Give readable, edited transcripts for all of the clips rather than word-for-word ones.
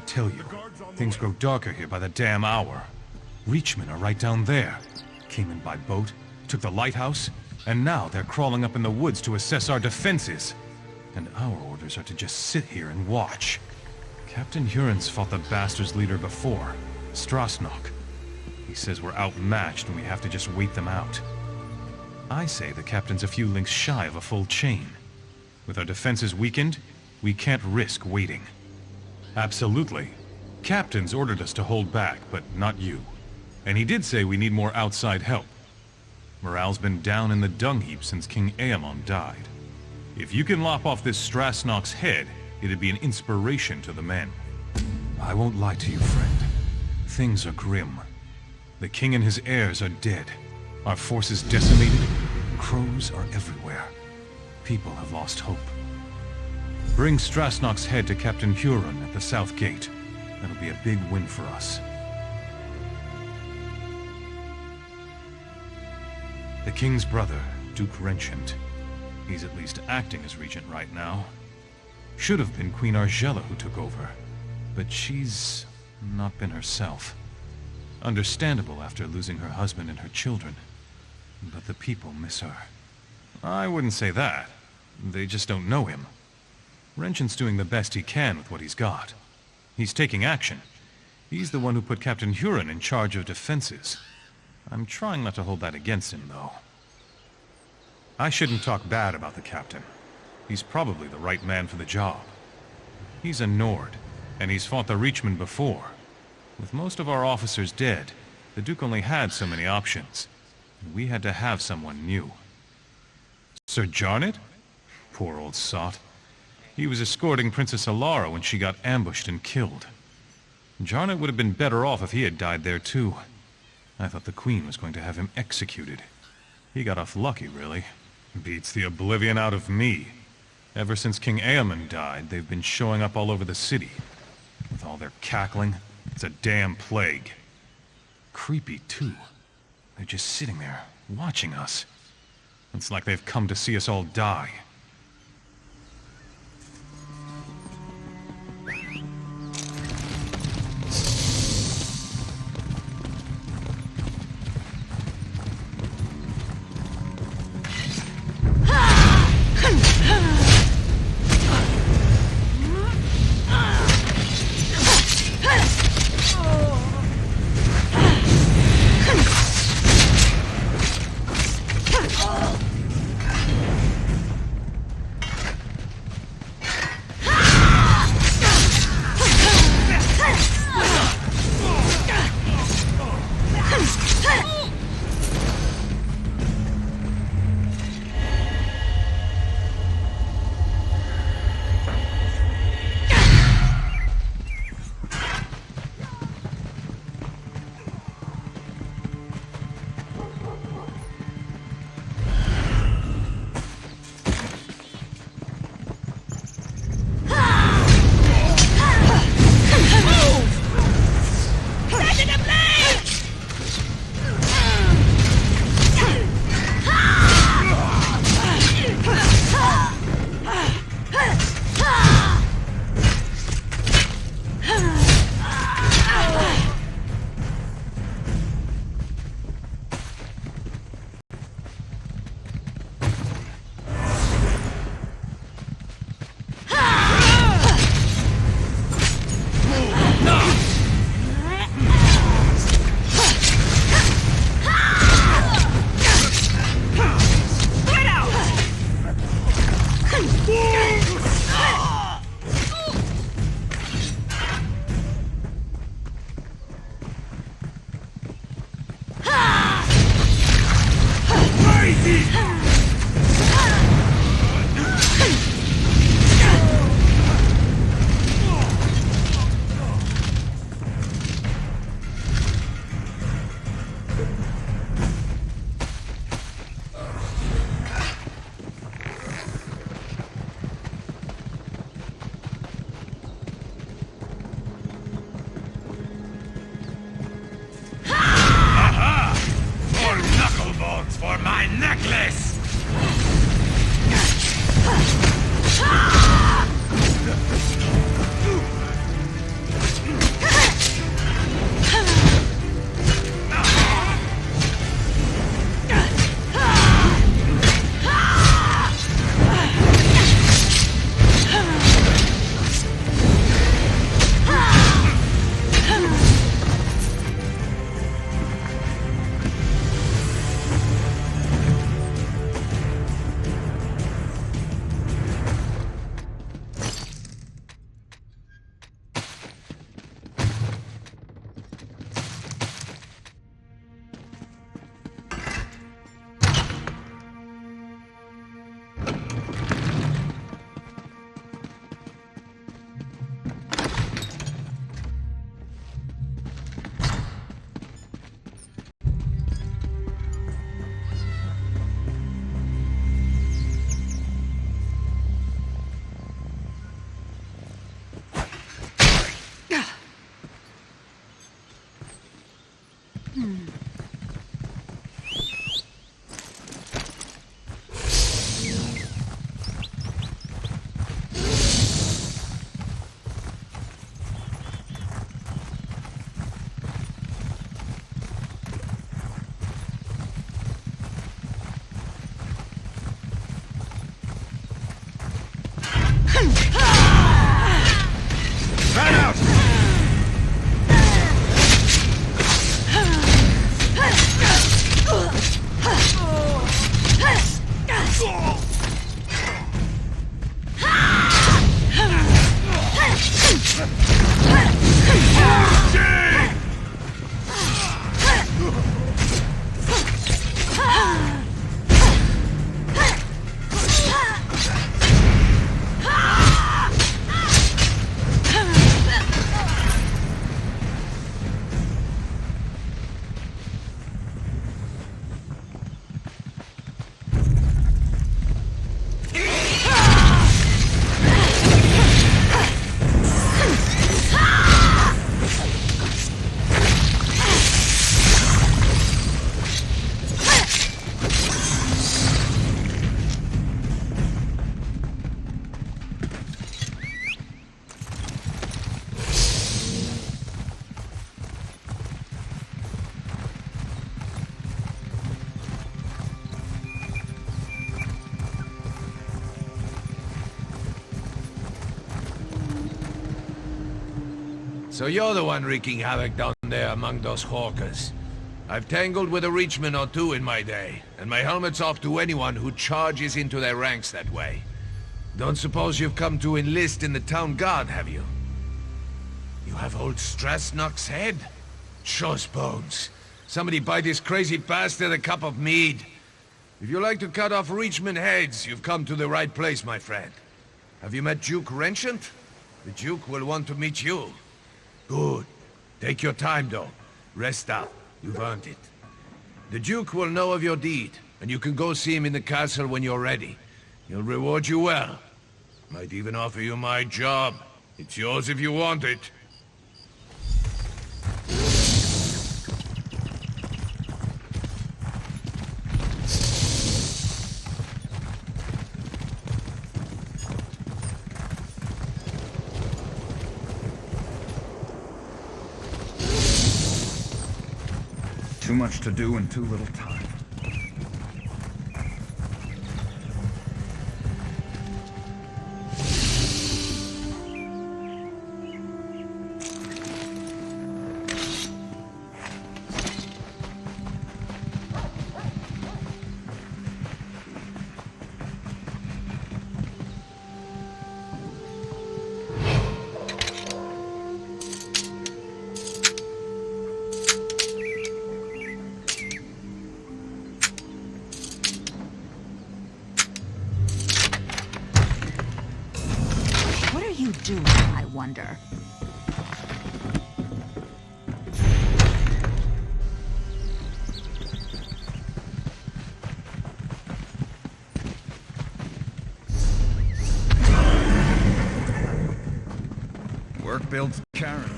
tell you, things grow darker here by the damn hour. Reachmen are right down there. Came in by boat, took the lighthouse, and now they're crawling up in the woods to assess our defenses. And our orders are to just sit here and watch. Captain Huron's fought the bastards' leader before, Strasnock. He says we're outmatched and we have to just wait them out. I say the captain's a few links shy of a full chain. With our defenses weakened, we can't risk waiting. Absolutely. Captain's ordered us to hold back, but not you. And he did say we need more outside help. Morale's been down in the dung heap since King Aemon died. If you can lop off this Strasnock's head, it'd be an inspiration to the men. I won't lie to you, friend. Things are grim. The king and his heirs are dead. Our forces decimated. Crows are everywhere. People have lost hope. Bring Strasnock's head to Captain Huron at the South Gate. That'll be a big win for us. The king's brother, Duke Renchant. He's at least acting as regent right now. Should have been Queen Argella who took over, but she's not been herself. Understandable after losing her husband and her children, but the people miss her. I wouldn't say that. They just don't know him. Renchant's doing the best he can with what he's got. He's taking action. He's the one who put Captain Huron in charge of defenses. I'm trying not to hold that against him, though. I shouldn't talk bad about the captain. He's probably the right man for the job. He's a Nord, and he's fought the Reachmen before. With most of our officers dead, the Duke only had so many options. And we had to have someone new. Sir Jarnet? Poor old sot. He was escorting Princess Alara when she got ambushed and killed. Jarnet would have been better off if he had died there too. I thought the Queen was going to have him executed. He got off lucky, really. Beats the oblivion out of me. Ever since King Aemon died, they've been showing up all over the city. With all their cackling, it's a damn plague. Creepy, too. They're just sitting there, watching us. It's like they've come to see us all die. So you're the one wreaking havoc down there among those hawkers. I've tangled with a Reachman or two in my day, and my helmet's off to anyone who charges into their ranks that way. Don't suppose you've come to enlist in the town guard, have you? You have old Strasnock's head? Shows bones. Somebody buy this crazy bastard a cup of mead. If you like to cut off Reachman heads, you've come to the right place, my friend. Have you met Duke Wrenchant? The Duke will want to meet you. Good. Take your time, though. Rest up. You've earned it. The Duke will know of your deed, and you can go see him in the castle when you're ready. He'll reward you well. Might even offer you my job. It's yours if you want it. Too much to do in too little time. Doing, I wonder. Work builds character.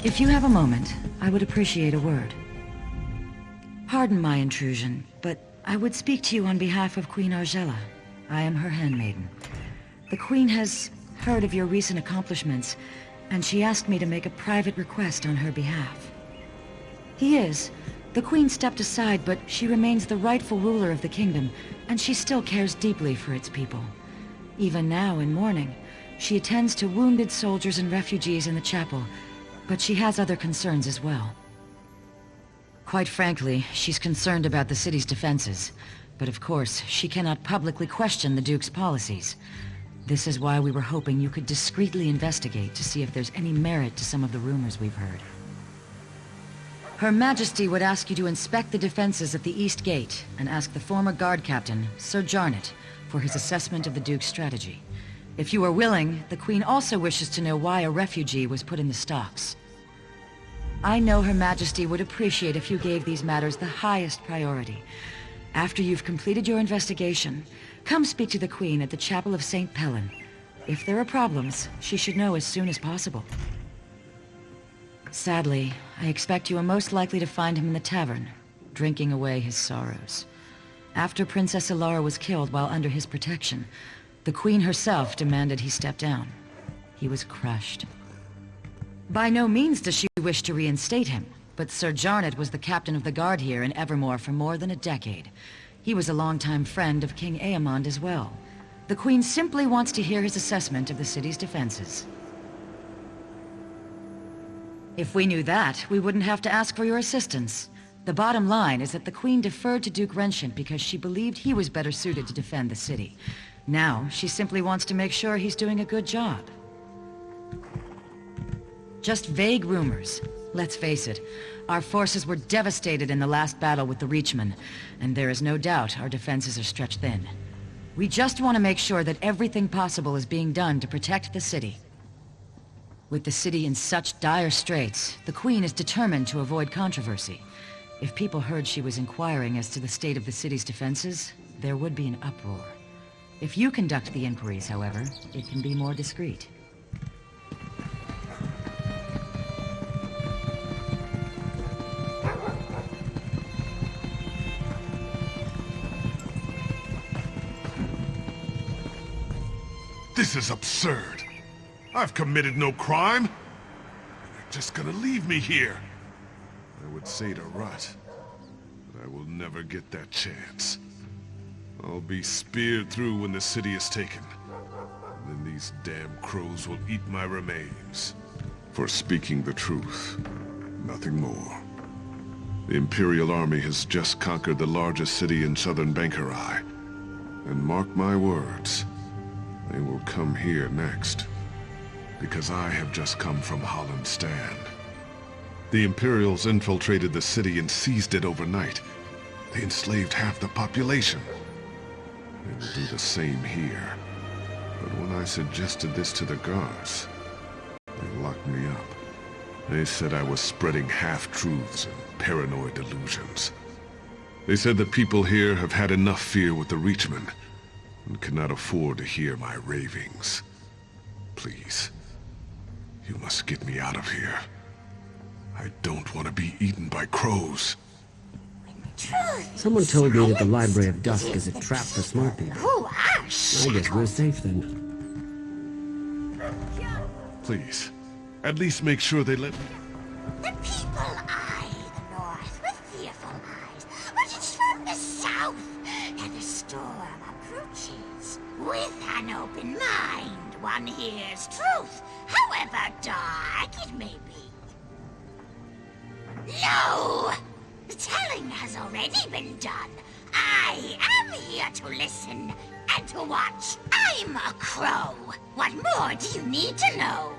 If you have a moment, I would appreciate a word. Pardon my intrusion, but I would speak to you on behalf of Queen Argella. I am her handmaiden. The Queen has heard of your recent accomplishments, and she asked me to make a private request on her behalf. The Queen stepped aside, but she remains the rightful ruler of the kingdom, and she still cares deeply for its people. Even now, in mourning, she attends to wounded soldiers and refugees in the chapel, but she has other concerns as well. Quite frankly, she's concerned about the city's defenses, but of course, she cannot publicly question the Duke's policies. This is why we were hoping you could discreetly investigate to see if there's any merit to some of the rumors we've heard. Her Majesty would ask you to inspect the defenses at the East Gate and ask the former guard captain, Sir Jarnet, for his assessment of the Duke's strategy. If you are willing, the Queen also wishes to know why a refugee was put in the stocks. I know Her Majesty would appreciate if you gave these matters the highest priority. After you've completed your investigation, come speak to the Queen at the Chapel of St. Pellin. If there are problems, she should know as soon as possible. Sadly, I expect you are most likely to find him in the tavern, drinking away his sorrows. After Princess Ilara was killed while under his protection, the Queen herself demanded he step down. He was crushed. By no means does she wish to reinstate him, but Sir Jarnet was the captain of the guard here in Evermore for more than a decade. He was a longtime friend of King Aemond as well. The Queen simply wants to hear his assessment of the city's defenses. If we knew that, we wouldn't have to ask for your assistance. The bottom line is that the Queen deferred to Duke Wrenchant because she believed he was better suited to defend the city. Now, she simply wants to make sure he's doing a good job. Just vague rumors. Let's face it, our forces were devastated in the last battle with the Reachman, and there is no doubt our defenses are stretched thin. We just want to make sure that everything possible is being done to protect the city. With the city in such dire straits, the Queen is determined to avoid controversy. If people heard she was inquiring as to the state of the city's defenses, there would be an uproar. If you conduct the inquiries, however, it can be more discreet. This is absurd. I've committed no crime. They're just gonna leave me here. I would say to Rut, but I will never get that chance. I'll be speared through when the city is taken. And then these damn crows will eat my remains. For speaking the truth, nothing more. The Imperial Army has just conquered the largest city in southern Bangkorai. And mark my words, they will come here next. Because I have just come from Holland's Stand. The Imperials infiltrated the city and seized it overnight. They enslaved half the population. They will do the same here. But when I suggested this to the guards, they locked me up. They said I was spreading half-truths and paranoid delusions. They said the people here have had enough fear with the Reachmen and cannot afford to hear my ravings. Please, you must get me out of here. I don't want to be eaten by crows. Someone told me that the Library of Dusk is a trap for smart people. I guess we're safe then. Please, at least make sure they let me... The people eye the north with fearful eyes, but it's from the south that the storm approaches. With an open mind, one hears truth, however dark it may be. No! The telling has already been done. I am here to listen and to watch. I'm a crow. What more do you need to know?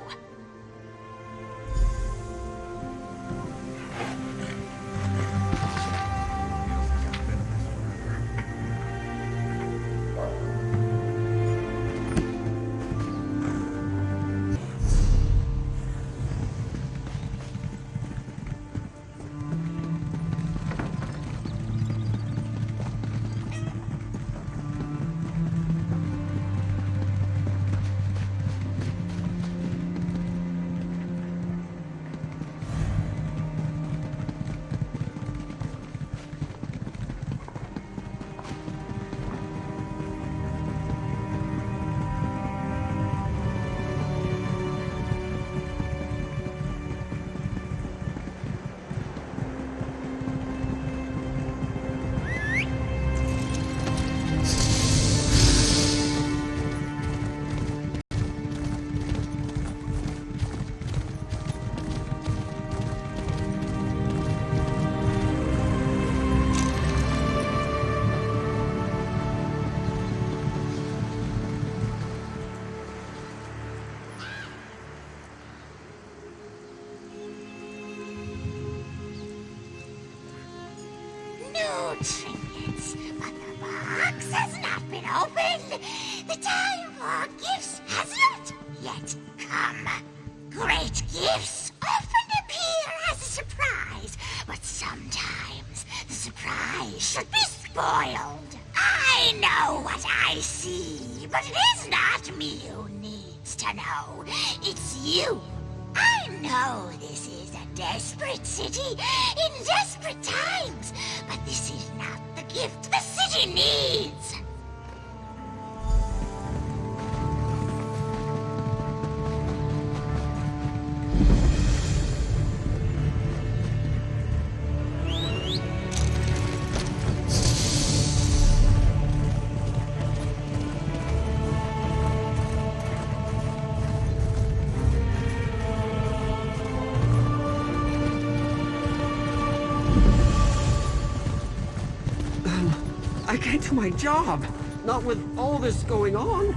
Trinkets, but the box has not been opened. The time for gifts has not yet come. Great gifts often appear as a surprise, but sometimes the surprise should be spoiled. I know what I see, but it is not me who needs to know. It's you. I know this is a desperate city in desperate times, but this is not the gift the city needs. I can't do my job. Not with all this going on.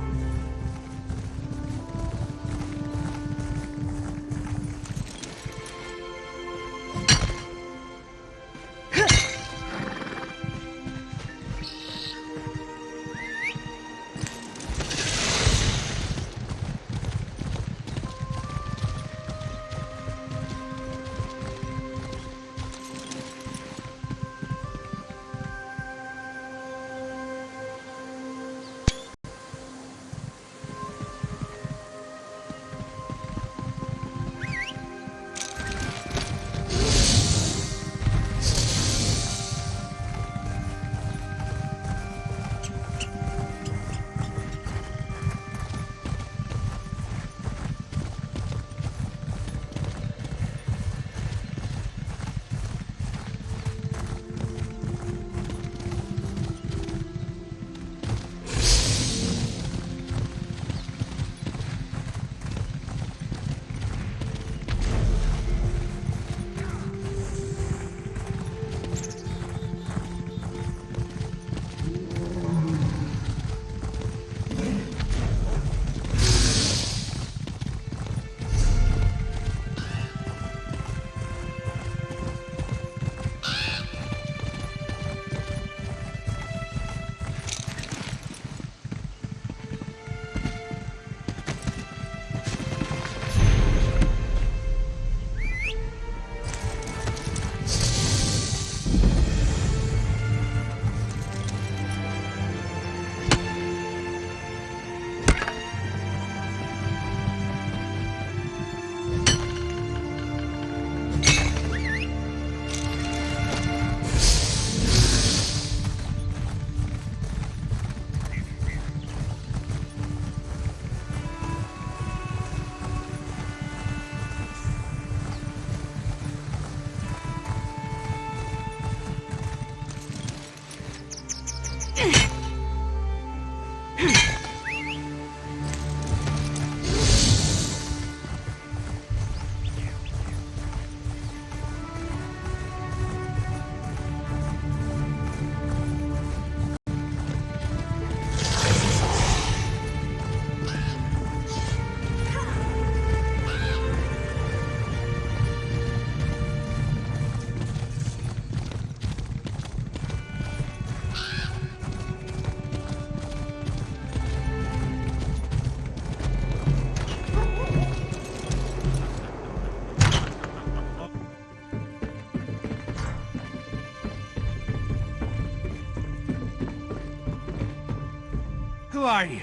Who are you?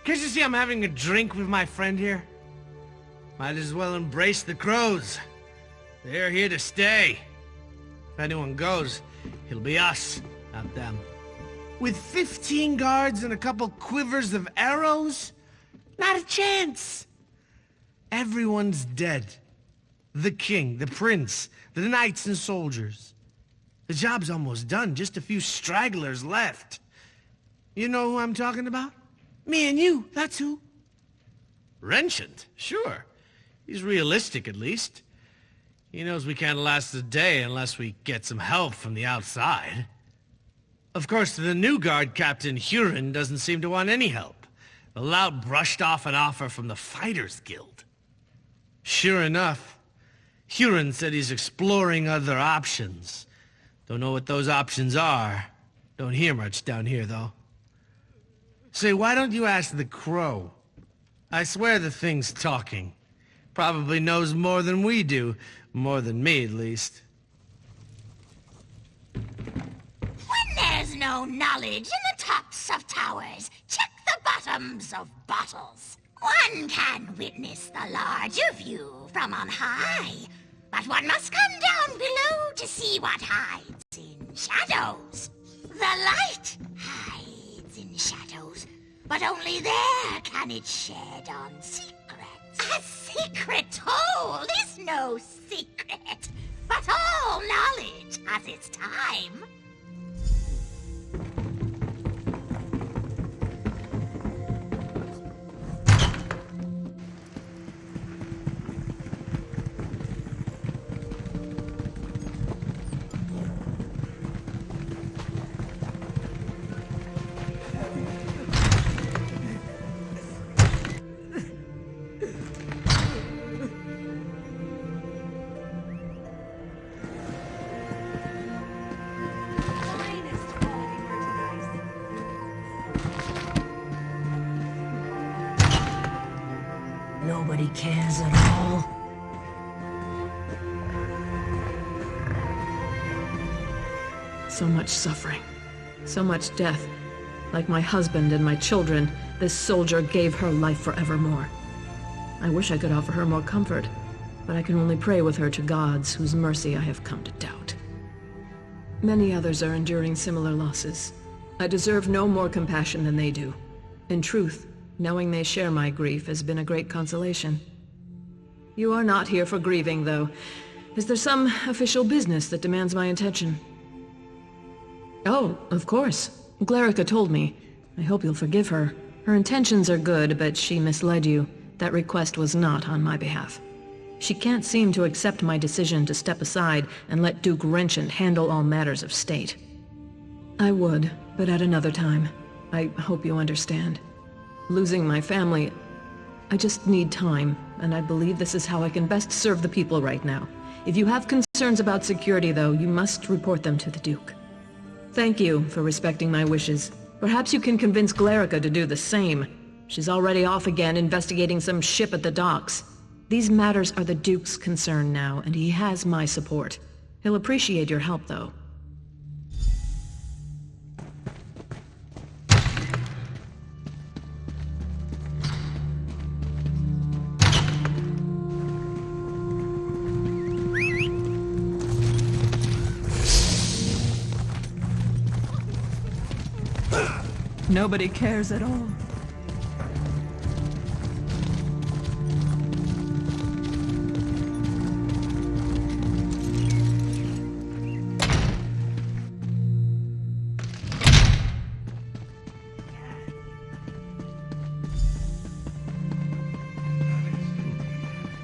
Can't you see I'm having a drink with my friend here? Might as well embrace the crows. They're here to stay. If anyone goes, it'll be us, not them. With 15 guards and a couple quivers of arrows? Not a chance. Everyone's dead. The king, the prince, the knights and soldiers. The job's almost done, just a few stragglers left. You know who I'm talking about? Me and you, that's who. Renchant, sure. He's realistic, at least. He knows we can't last a day unless we get some help from the outside. Of course, the new guard captain, Huron, doesn't seem to want any help. The lout brushed off an offer from the Fighters Guild. Sure enough, Huron said he's exploring other options. Don't know what those options are. Don't hear much down here, though. Say, why don't you ask the crow? I swear the thing's talking. Probably knows more than we do. More than me, at least. When there's no knowledge in the tops of towers, check the bottoms of bottles. One can witness the larger view from on high, but one must come down below to see what hides in shadows. The light hides in shadows, but only there can it shed on secrets. A secret told is no secret, but all knowledge has its time. Nobody cares at all. So much suffering. So much death. Like my husband and my children, this soldier gave her life forevermore. I wish I could offer her more comfort, but I can only pray with her to gods whose mercy I have come to doubt. Many others are enduring similar losses. I deserve no more compassion than they do. In truth, knowing they share my grief has been a great consolation. You are not here for grieving, though. Is there some official business that demands my attention? Oh, of course. Glarica told me. I hope you'll forgive her. Her intentions are good, but she misled you. That request was not on my behalf. She can't seem to accept my decision to step aside and let Duke Renchant handle all matters of state. I would, but at another time. I hope you understand. Losing my family, I just need time, and I believe this is how I can best serve the people right now. If you have concerns about security, though, you must report them to the Duke. Thank you for respecting my wishes. Perhaps you can convince Glarica to do the same. She's already off again investigating some ship at the docks. These matters are the Duke's concern now, and he has my support. He'll appreciate your help, though. Nobody cares at all.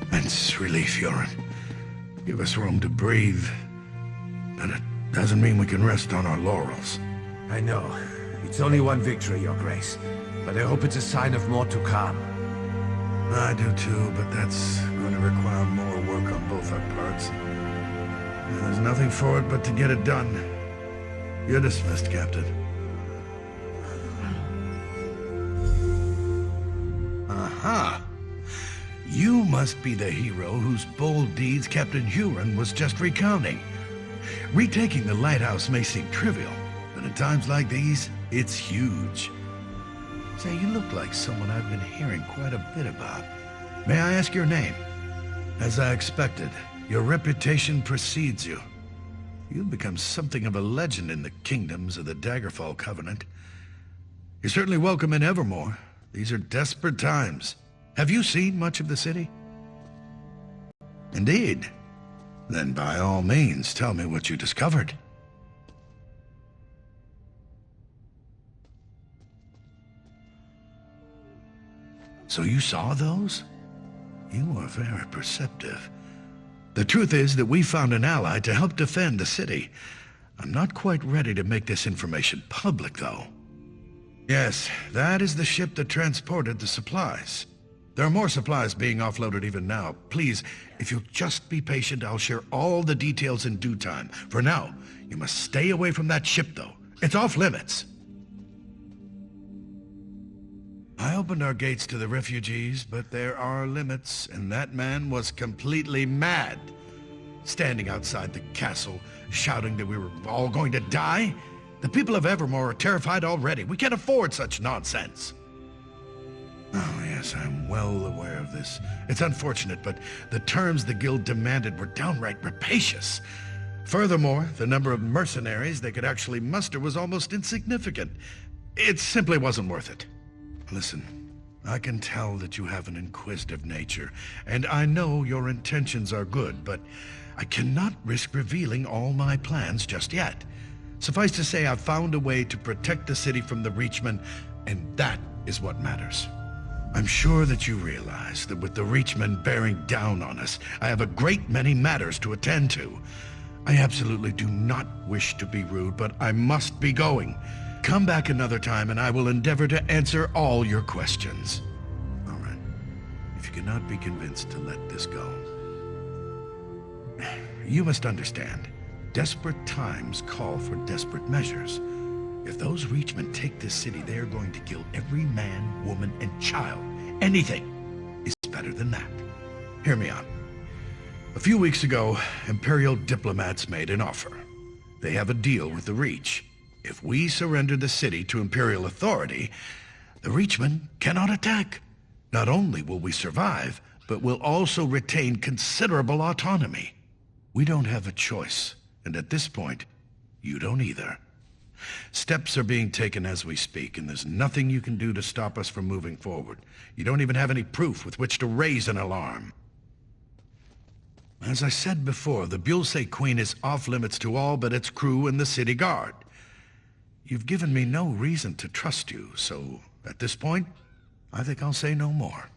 Immense relief, Huron. Give us room to breathe. And it doesn't mean we can rest on our laurels. I know. It's only one victory, Your Grace. But I hope it's a sign of more to come. I do too, but that's going to require more work on both our parts. There's nothing for it but to get it done. You're dismissed, Captain. Aha! You must be the hero whose bold deeds Captain Huron was just recounting. Retaking the lighthouse may seem trivial, but at times like these, it's huge. Say, you look like someone I've been hearing quite a bit about. May I ask your name? As I expected, your reputation precedes you. You've become something of a legend in the kingdoms of the Daggerfall Covenant. You're certainly welcome in Evermore. These are desperate times. Have you seen much of the city? Indeed. Then by all means, tell me what you discovered. So you saw those? You are very perceptive. The truth is that we found an ally to help defend the city. I'm not quite ready to make this information public, though. Yes, that is the ship that transported the supplies. There are more supplies being offloaded even now. Please, if you'll just be patient, I'll share all the details in due time. For now, you must stay away from that ship, though. It's off limits. I opened our gates to the refugees, but there are limits, and that man was completely mad. Standing outside the castle, shouting that we were all going to die. The people of Evermore are terrified already. We can't afford such nonsense. Oh, yes, I'm well aware of this. It's unfortunate, but the terms the guild demanded were downright rapacious. Furthermore, the number of mercenaries they could actually muster was almost insignificant. It simply wasn't worth it. Listen, I can tell that you have an inquisitive nature, and I know your intentions are good, but I cannot risk revealing all my plans just yet. Suffice to say, I've found a way to protect the city from the Reachmen, and that is what matters. I'm sure that you realize that with the Reachmen bearing down on us, I have a great many matters to attend to. I absolutely do not wish to be rude, but I must be going. Come back another time and I will endeavor to answer all your questions. All right. If you cannot be convinced to let this go. You must understand, desperate times call for desperate measures. If those Reachmen take this city, they are going to kill every man, woman, and child. Anything is better than that. Hear me out. A few weeks ago, Imperial diplomats made an offer. They have a deal with the Reach. If we surrender the city to Imperial authority, the Reachmen cannot attack. Not only will we survive, but we'll also retain considerable autonomy. We don't have a choice, and at this point, you don't either. Steps are being taken as we speak, and there's nothing you can do to stop us from moving forward. You don't even have any proof with which to raise an alarm. As I said before, the Bulse Queen is off-limits to all but its crew and the city guard. You've given me no reason to trust you, so at this point, I think I'll say no more.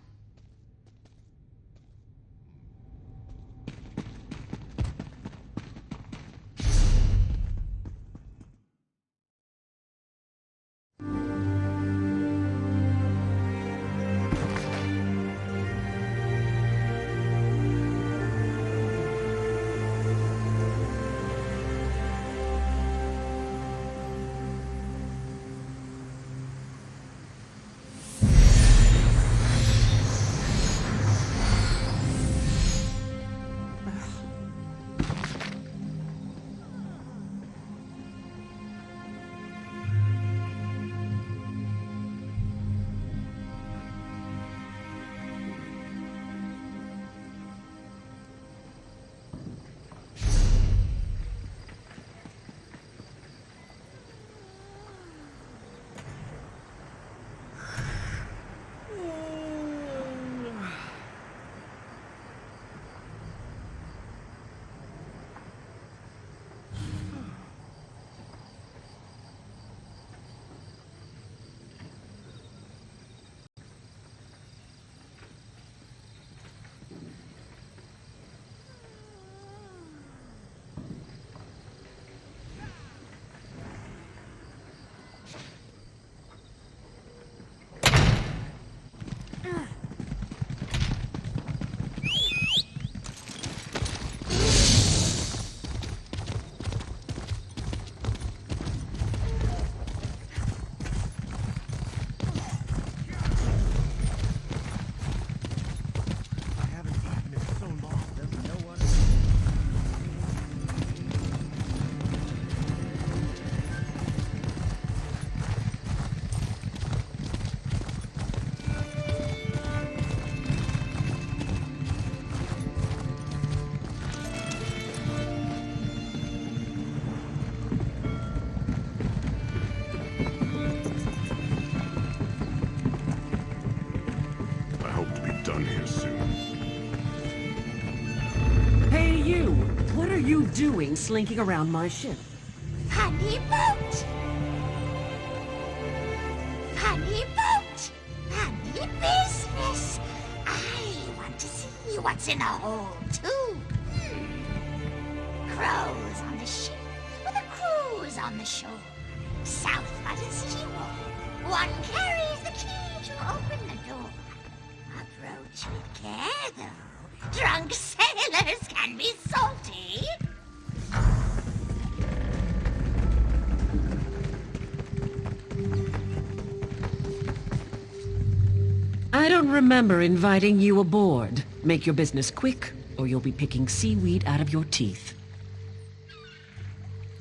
you doing slinking around my ship? Funny boat! Funny boat! Funny business! I want to see what's in the hole, too. Crows on the ship, with a cruise on the shore. South by the seawall. One carries the key to open the door. Approach with care, though. Drunk sailors can be salty. I don't remember inviting you aboard. Make your business quick, or you'll be picking seaweed out of your teeth.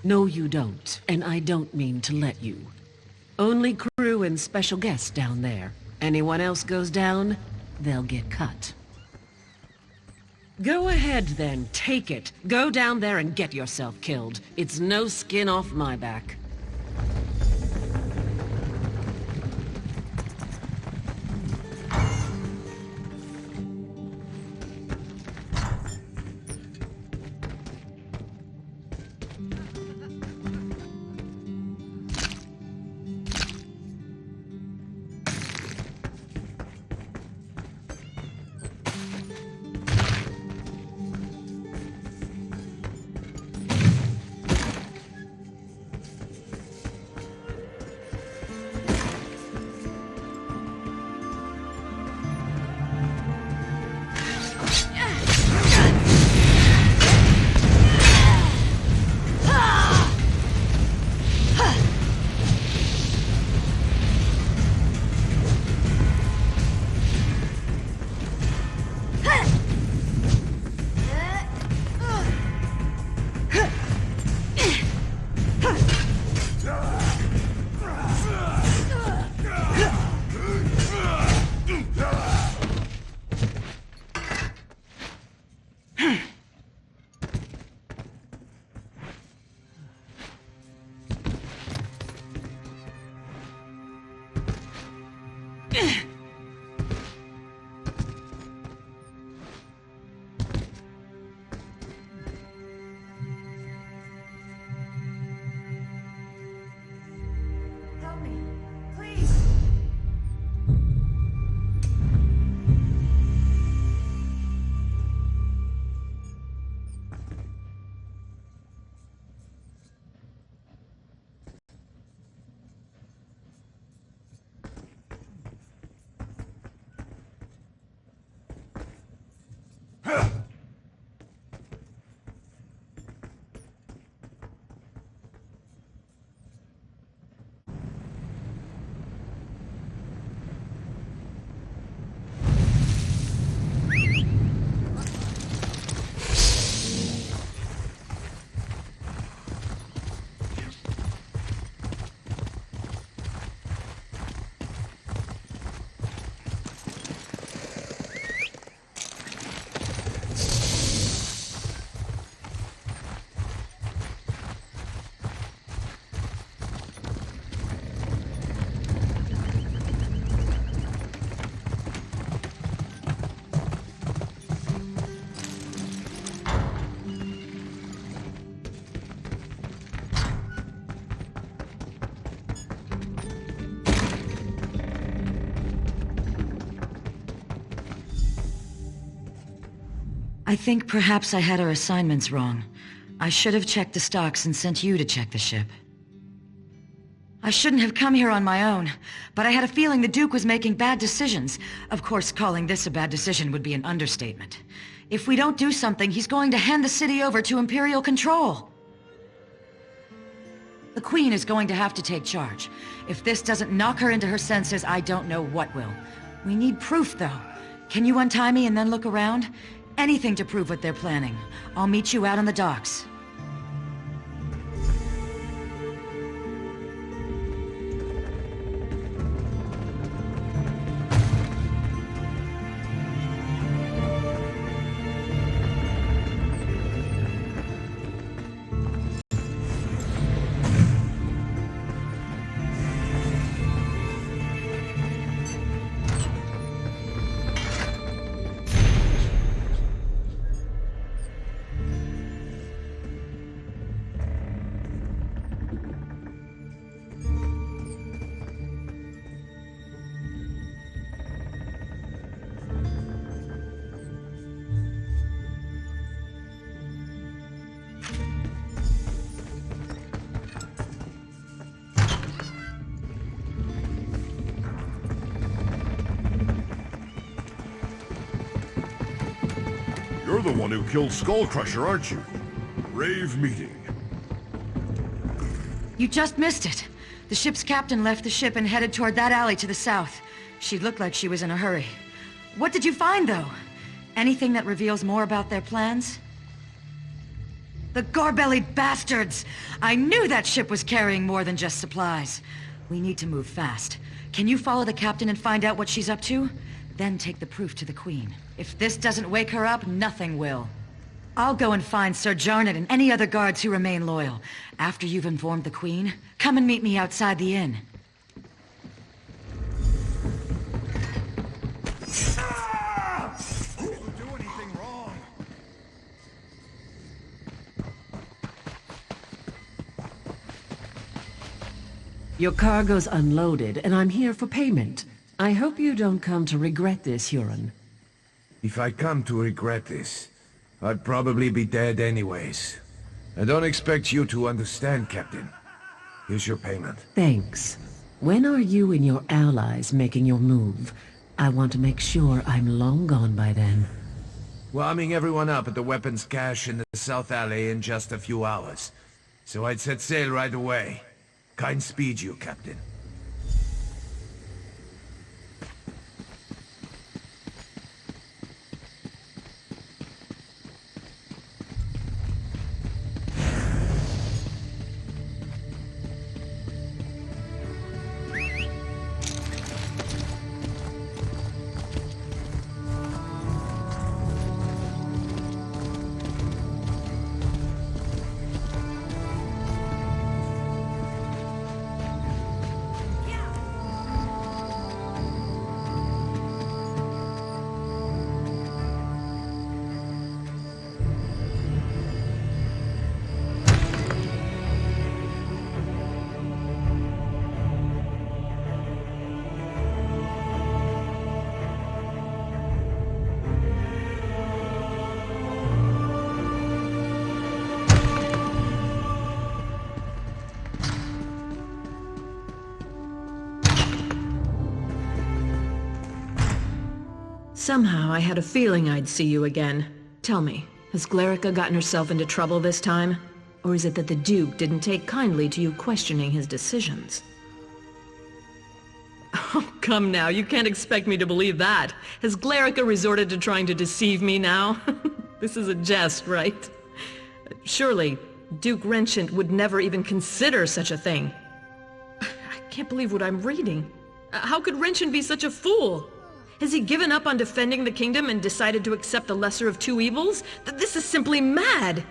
No, you don't, and I don't mean to let you. Only crew and special guests down there. Anyone else goes down, they'll get cut. Go ahead then, take it. Go down there and get yourself killed. It's no skin off my back. I think perhaps I had our assignments wrong. I should have checked the stocks and sent you to check the ship. I shouldn't have come here on my own, but I had a feeling the Duke was making bad decisions. Of course, calling this a bad decision would be an understatement. If we don't do something, he's going to hand the city over to Imperial control. The Queen is going to have to take charge. If this doesn't knock her into her senses, I don't know what will. We need proof, though. Can you untie me and then look around? Anything to prove what they're planning. I'll meet you out on the docks. the one who killed Skullcrusher, aren't you? Rave meeting. You just missed it. The ship's captain left the ship and headed toward that alley to the south. She looked like she was in a hurry. What did you find, though? Anything that reveals more about their plans? The gore-bellied bastards! I knew that ship was carrying more than just supplies. We need to move fast. Can you follow the captain and find out what she's up to? Then take the proof to the Queen. If this doesn't wake her up, nothing will. I'll go and find Sir Jarnett and any other guards who remain loyal. After you've informed the Queen, come and meet me outside the inn. Your cargo's unloaded, and I'm here for payment. I hope you don't come to regret this, Huron. If I come to regret this, I'd probably be dead anyways. I don't expect you to understand, Captain. Here's your payment. Thanks. When are you and your allies making your move? I want to make sure I'm long gone by then. Warming everyone up at the weapons cache in the South Alley in just a few hours. So I'd set sail right away. Kind speed you, Captain. Somehow I had a feeling I'd see you again. Tell me, has Glerica gotten herself into trouble this time? Or is it that the Duke didn't take kindly to you questioning his decisions? Oh, come now, you can't expect me to believe that. Has Glerica resorted to trying to deceive me now? This is a jest, right? Surely, Duke Renchant would never even consider such a thing. I can't believe what I'm reading. How could Renchant be such a fool? Has he given up on defending the kingdom and decided to accept the lesser of two evils? This is simply mad!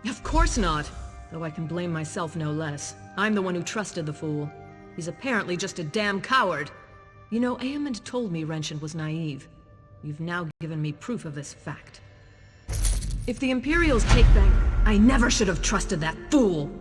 Of course not. Though I can blame myself no less. I'm the one who trusted the fool. He's apparently just a damn coward. You know, Aemond told me Renchant was naive. You've now given me proof of this fact. If the Imperials take Bang... I never should have trusted that fool!